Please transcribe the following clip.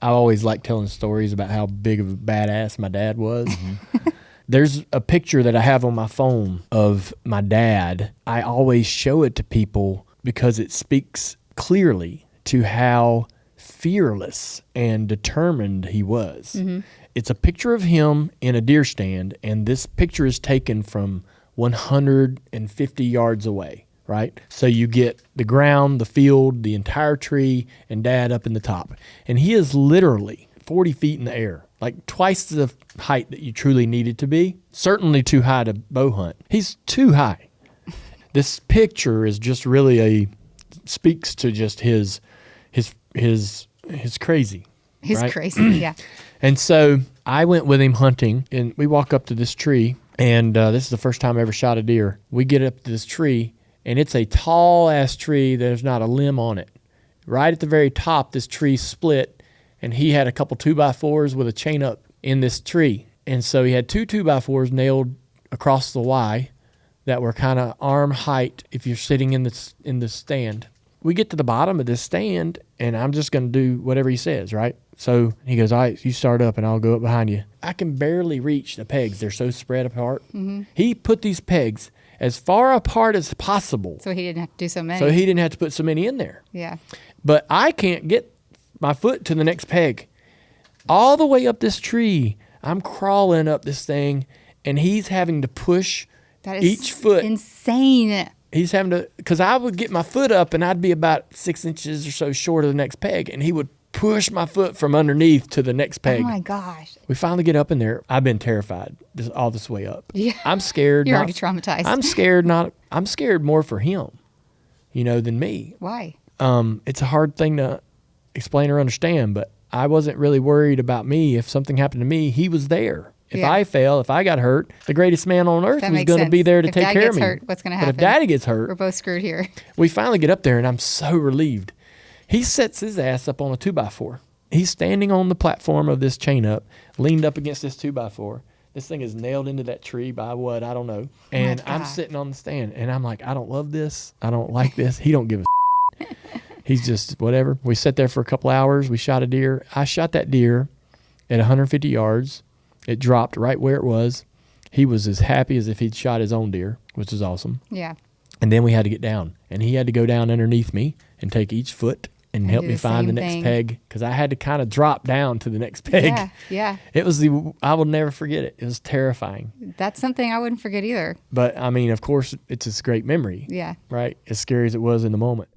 I always like telling stories about how big of a badass my dad was. There's a picture that I have on my phone of my dad. I always show it to people because it speaks clearly to how fearless and determined he was. It's a picture of him in a deer stand, and this picture is taken from 150 yards away, right? So you get the ground, the field, the entire tree, and Dad up in the top. And he is literally 40 feet in the air, like twice the height that you truly needed to be. Certainly too high to bow hunt. He's too high. This picture is just really speaks to just his crazy. He's right? crazy, yeah. And so I went with him hunting, and we walk up to this tree, and this is the first time I ever shot a deer. We get up to this tree, and it's a tall-ass tree. There's not a limb on it. Right at the very top, this tree split, and he had a couple 2x4s with a chain up in this tree. And so he had two 2x4s nailed across the Y that were kind of arm height if you're sitting in the stand. We get to the bottom of this stand, and I'm just going to do whatever he says, right? So he goes, all right, you start up, and I'll go up behind you. I can barely reach the pegs. They're so spread apart. He put these pegs as far apart as possible. So he didn't have to do so many. So he didn't have to put so many in there. Yeah. But I can't get my foot to the next peg. All the way up this tree, I'm crawling up this thing, and he's having to push each foot. Insane. He's having to, because I would get my foot up, and I'd be about 6 inches or so short of the next peg, and he would push my foot from underneath to the next peg. Oh my gosh. We finally get up in there. I've been terrified all this way up. Yeah. I'm scared. You're already traumatized. I'm scared more for him, than me. Why? It's a hard thing to explain or understand, but I wasn't really worried about me. If something happened to me, he was there. If I fell, if I got hurt, the greatest man on earth was going to be there to take care of me. Hurt, what's going to happen? But if Daddy gets hurt, we're both screwed here. We finally get up there, and I'm so relieved. He sets his ass up on a 2x4. He's standing on the platform of this chain up, leaned up against this 2x4. This thing is nailed into that tree by what? I don't know. And I'm sitting on the stand, and I'm like, I don't love this. I don't like this. He don't give a He's just whatever. We sat there for a couple hours. We shot a deer. I shot that deer at 150 yards. It dropped right where it was. He was as happy as if he'd shot his own deer, which is awesome. Yeah. And then we had to get down, and he had to go down underneath me and take each foot and help me find the next peg, because I had to kind of drop down to the next peg. Yeah. It was I will never forget it. It was terrifying. That's something I wouldn't forget either. But I mean, of course, it's a great memory. Yeah. Right? As scary as it was in the moment.